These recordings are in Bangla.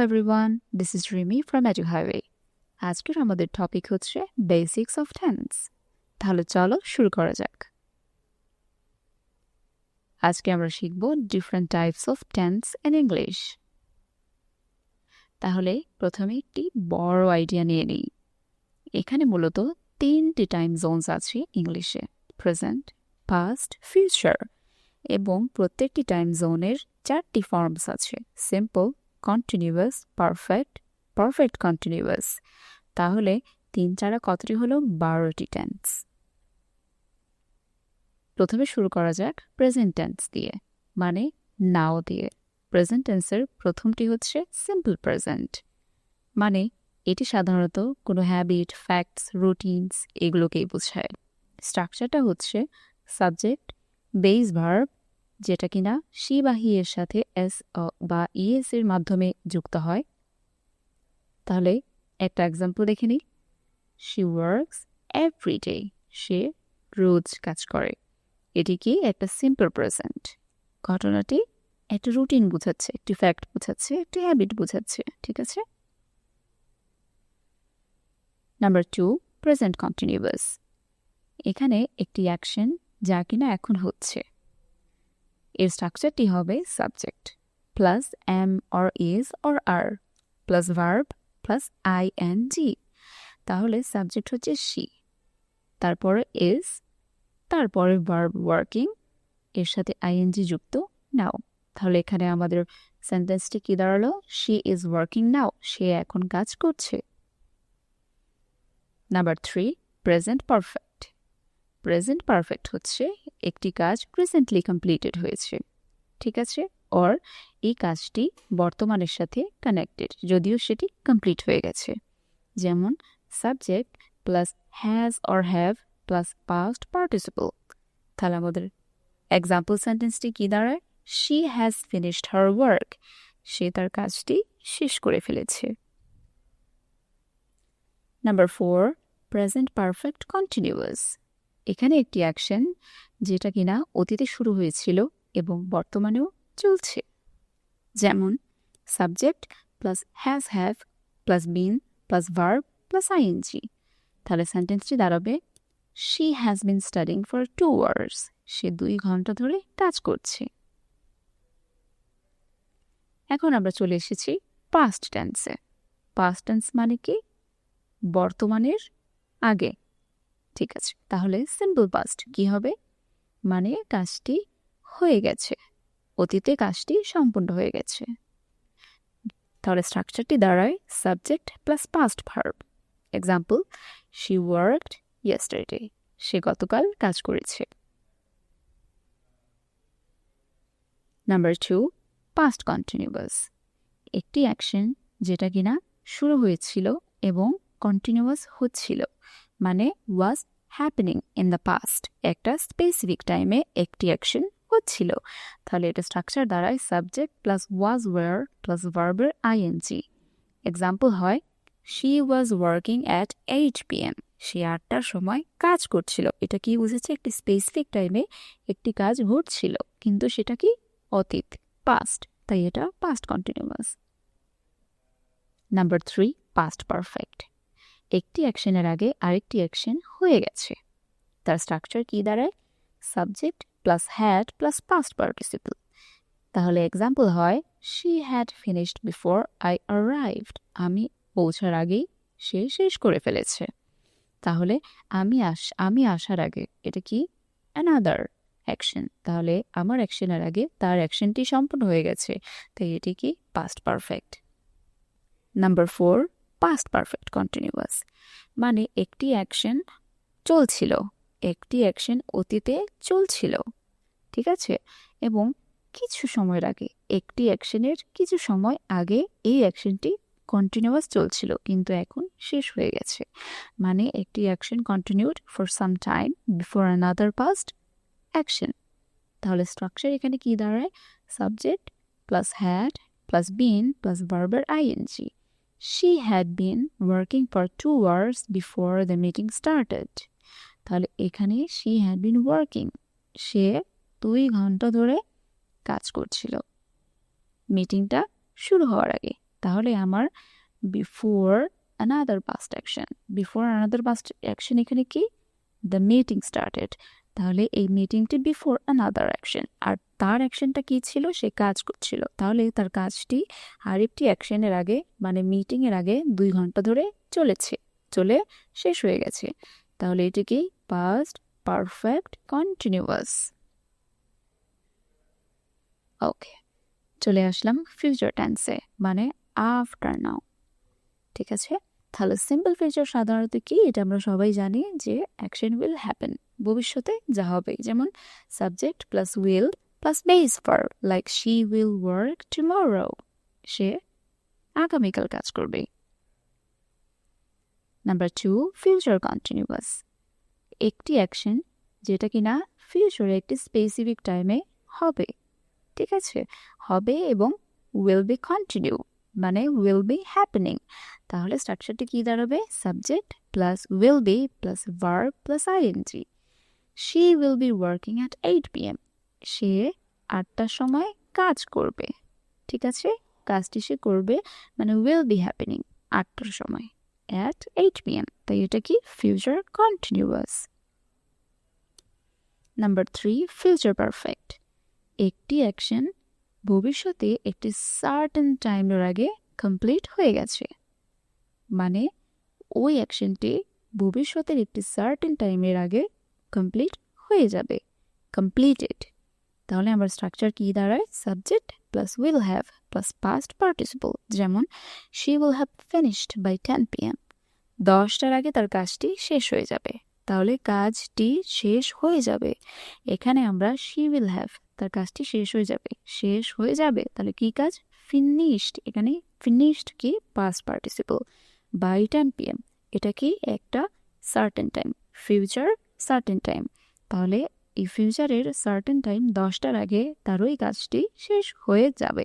everyone, this is Rimi from EduHighway. আজকের আমাদের টপিক হচ্ছে বেসিক্স অফ টেন্স। তাহলে চলো শুরু করা যাক। আজকে আমরা শিখব different types of tense in English. তাহলে প্রথমে একটি বড় আইডিয়া নিয়ে নিই। এখানে মূলত 3টি টাইম জোনস আছে ইংলিশে: প্রেজেন্ট, পাস্ট, ফিউচার, এবং প্রত্যেকটি টাইম জোনের 4টি ফর্মস আছে: simple, continuous, perfect, perfect continuous. তাহলে 3 চারা কতটি হলো? 12টি টেন্স। প্রথমে শুরু করা যাক প্রেজেন্ট টেন্স দিয়ে, মানে নাও দিয়ে। প্রেজেন্ট টেন্সের প্রথমটি হচ্ছে সিম্পল প্রেজেন্ট, মানে এটি সাধারণত কোনো হ্যাবিট, ফ্যাক্টস, রুটিনস এগুলোকেই বোঝায়। স্ট্রাকচারটা হচ্ছে সাবজেক্ট, বেস ভার্ব, যেটা কিনা সি বা হি এর সাথে এস বা ইএস এর মাধ্যমে যুক্ত হয়। তাহলে একটা এক্সাম্পল দেখে নিই। শি ওয়ার্কস এভরি ডে, সে রোজ কাজ করে। এটি কি একটা সিম্পল প্রেজেন্ট। ঘটনাটি একটা রুটিন বোঝাচ্ছে, একটি ফ্যাক্ট বোঝাচ্ছে, একটি হ্যাবিট বোঝাচ্ছে। ঠিক আছে। Number 2, present continuous. এখানে একটি অ্যাকশন যা কিনা এখন হচ্ছে। এর স্ট্রাকচারটি হবে subject plus am or is or are plus verb plus I N G. তাহলে সাবজেক্ট হচ্ছে শি, তারপরে ইজ, তারপরে ভার্ব ওয়ার্কিং, এর সাথে আইএনজি যুক্ত নাও। তাহলে এখানে আমাদের সেন্টেন্সটি কি দাঁড়ালো? শি ইজ ওয়ার্কিং নাও, সে এখন কাজ করছে। Number 3, present perfect. Present perfect হচ্ছে একটি কাজ রিসেন্টলি কমপ্লিটেড হয়েছে। ঠিক আছে, অর এই কাজটি বর্তমানের সাথে কানেক্টেড, যদিও সেটি কমপ্লিট হয়ে গেছে। যেমন subject plus has or have plus past participle. তাহলে আমাদের এক্সাম্পল সেন্টেন্সটি কি দাঁড়ায়? She has finished her work, সে তার কাজটি শেষ করে ফেলেছে। Number 4, present perfect continuous. এখানে একটি অ্যাকশন যেটা কিনা অতীতে শুরু হয়েছিল এবং বর্তমানেও চলছে। যেমন subject plus has have plus been plus verb plus I N G. তাহলে সেন্টেন্সটি দাঁড়াবে she has been studying for 2 hours, সে 2 ঘন্টা ধরে কাজ করছে। এখন আমরা চলে এসেছি পাস্ট টেন্সে। পাস্ট টেন্স মানে কি? বর্তমানের আগে। ঠিক আছে, তাহলে সিম্পল পাস্ট কি হবে? মানে কাজটি হয়ে গেছে, অতীতে কাজটি সম্পূর্ণ হয়ে গেছে। তাহলে স্ট্রাকচারটি দাঁড়ায় subject plus past verb. Example, she worked yesterday, সে গতকাল কাজ করেছে। Number 2, past continuous. একটি অ্যাকশন যেটা কিনা শুরু হয়েছিল এবং কন্টিনিউয়াস হচ্ছিল, মানে was happening in the past. একটা স্পেসিফিক টাইমে একটি অ্যাকশন হচ্ছিল। তাহলে এটা স্ট্রাকচার দ্বারাই subject plus was were plus ভার্বের আইএনজি। এক্সাম্পল হয়, she was working at 8 PM, সে 8টার সময় কাজ করছিল। এটা কি বুঝেছে? একটি স্পেসিফিক টাইমে একটি কাজ ঘটছিল, কিন্তু সেটা কি অতীত, পাস্ট, তাই এটা past continuous. Number 3, past perfect. একটি অ্যাকশনের আগে আরেকটি অ্যাকশন হয়ে গেছে। তার স্ট্রাকচার কি দাঁড়ায়? Subject plus had plus past participle. তাহলে এক্সাম্পল হয়, she had finished before I arrived, আমি পৌঁছার আগেই সে শেষ করে ফেলেছে। তাহলে আমি আসার আগে, এটা কি? Another action. তাহলে আমার অ্যাকশনের আগে তার অ্যাকশনটি সম্পূর্ণ হয়ে গেছে, তাই এটি কি? Past perfect. Number 4, past perfect continuous. মানে একটি অ্যাকশন চলছিল, একটি অ্যাকশন অতীতে চলছিল। ঠিক আছে, এবং কিছু সময়ের আগে, একটি অ্যাকশনের কিছু সময় আগে এই অ্যাকশনটি কন্টিনিউয়াস চলছিল, কিন্তু এখন শেষ হয়ে গেছে। মানে একটি action continued for some time before another past action. তাহলে স্ট্রাকচার এখানে কি দাঁড়ায়? Subject plus had plus been plus ভার্বের ING. She had been working for 2 hours before the meeting started. তাহলে এখানে she had been working, সে 2 ঘন্টা ধরে কাজ করছিল মিটিংটা শুরু হওয়ার আগে। তাহলে আমার before another past action, before another past action এখানে কি, দ্য মিটিং স্টার্টেড, তাহলে এই মিটিংটি বিফোর অ্যানাদার অ্যাকশন, আর তার অ্যাকশনটা কি ছিল, সে কাজ করছিল, তাহলে তার কাজটি আরেকটি অ্যাকশনের আগে মানে মিটিংয়ের আগে 2 ঘন্টা ধরে চলে শেষ হয়ে গেছে, তাহলে এটি কি পাস্ট পারফেক্ট কন্টিনিউয়াস। ওকে, চলে আসলাম ফিউচার টেন্সে মানে আফটার নাও। ঠিক আছে, তাহলে সিম্পল ফিউচার সাধারণত কি, এটা আমরা সবাই জানি যে অ্যাকশন উইল হ্যাপেন, ভবিষ্যতে যা হবে, যেমন subject plus will plus base verb, like she will work tomorrow, সে আগামীকাল কাজ করবে। নাম্বার 2, ফিউচার কন্টিনিউয়াস, একটি অ্যাকশন যেটা কিনা ফিউচারে একটি স্পেসিফিক টাইমে হবে। ঠিক আছে, হবে এবং উইল বি কন্টিনিউ মানে উইল বি হ্যাপেনিং, তাহলে স্ট্রাকচারটি কি দাঁড়াবে, subject plus will be plus verb plus I N G. She will be working at 8 PM, সে 8টার সময় কাজ করবে। ঠিক আছে, কাজটি সে করবে মানে উইল বি হ্যাপেনিং 8টার সময় অ্যাট 8 PM, তাই এটা কি future continuous. Number 3, future perfect, একটি অ্যাকশন ভবিষ্যতে একটি সার্টেন টাইমের আগে কমপ্লিট হয়ে গেছে, মানে ওই অ্যাকশনটি ভবিষ্যতের একটি সার্টেন টাইমের আগে কমপ্লিট হয়ে যাবে, কমপ্লিটেড, তাহলে আমার স্ট্রাকচার কি দাঁড়ায়, subject plus will have plus past participle, যেমন she will have finished by 10 PM, 10টার আগে তার কাজটি শেষ হয়ে যাবে, তাহলে কাজটি শেষ হয়ে যাবে, এখানে আমরা শি উইল হ্যাভ, তার কাজটি শেষ হয়ে যাবে, তাহলে কি কাজ, ফিনিশড, এখানে ফিনিশড কি পাস্ট পার্টিসিপল, বাই 10 PM, এটা কি একটা certain time, future certain time, তাহলে এই ফিউচারের সার্টেন টাইম 10টার আগে তার ওই কাজটি শেষ হয়ে যাবে,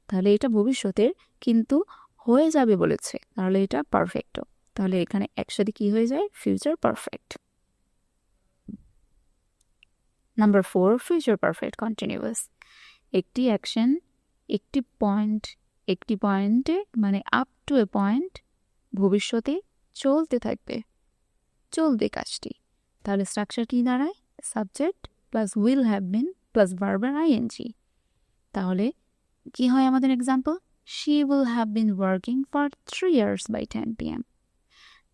তাহলে এটা ভবিষ্যতের কিন্তু হয়ে যাবে বলেছে, তাহলে এটা পারফেক্ট, তাহলে এখানে একসাথে কি হয়ে যায়, future perfect. Number 4, future perfect continuous, একটি অ্যাকশন একটি পয়েন্টে মানে আপ টু এ পয়েন্ট ভবিষ্যতে চলবে কাজটি, তাহলে স্ট্রাকচার কি দাঁড়ায়, subject plus will have been plus verb I N G, তাহলে কি হয় আমাদের example, she will have been working for 3 years by 10 PM,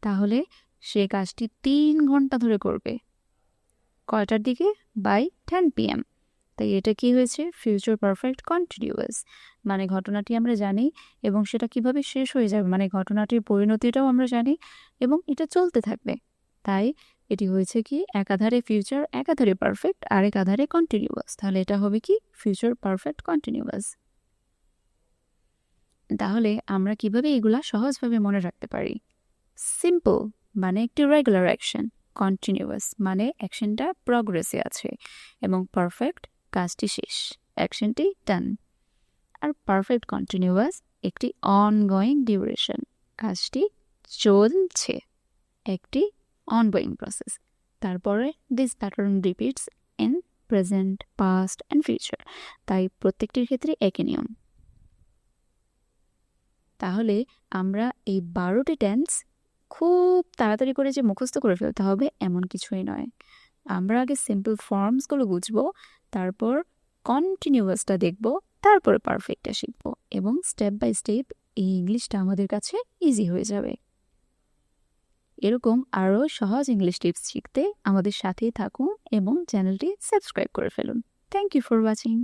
তাহলে সে কাজটি 3 ঘন্টা ধরে করবে, কয়টার দিকে, বাই 10 PM, তাই এটা কি হয়েছে, ফিউচার পারফেক্ট কন্টিনিউয়াস, মানে ঘটনাটি আমরা জানি এবং সেটা কিভাবে শেষ হয়ে যাবে মানে ঘটনাটির পরিণতিটাও আমরা জানি এবং এটা চলতে থাকবে, তাই এটি হয়েছে কি একাধারে ফিউচার একাধারে পারফেক্ট আর একাধারে কন্টিনিউয়াস, তাহলে এটা হবে কি ফিউচার পারফেক্ট কন্টিনিউয়াস। তাহলে আমরা কিভাবে এগুলা সহজভাবে মনে রাখতে পারি, সিম্পল মানে একটি রেগুলার অ্যাকশন, কন্টিনিউয়াস মানে অ্যাকশনটা প্রগ্রেসে আছে এবং পারফেক্ট কাজটি শেষ, অ্যাকশনটি ডান, আর পারফেক্ট কন্টিনিউয়াস একটি অনগোয়িং ডিউরেশন, কাজটি চলছে, একটি অনগোয়িং প্রসেস, তারপরে this pattern repeats in present past and future, তাই প্রত্যেকটির ক্ষেত্রে একই নিয়ম। তাহলে আমরা এই 12টি টেন্স খুব তাড়াতাড়ি করে যে মুখস্থ করে ফেলতে হবে এমন কিছুই নয়, আমরা আগে সিম্পল ফর্মসগুলো বুঝবো, তারপর কন্টিনিউয়াসটা দেখব, তারপরে পারফেক্টটা শিখবো এবং স্টেপ বাই স্টেপ এই ইংলিশটা আমাদের কাছে ইজি হয়ে যাবে। এরকম আরও সহজ ইংলিশ টিপস শিখতে আমাদের সাথেই থাকুন এবং চ্যানেলটি সাবস্ক্রাইব করে ফেলুন। Thank you for watching.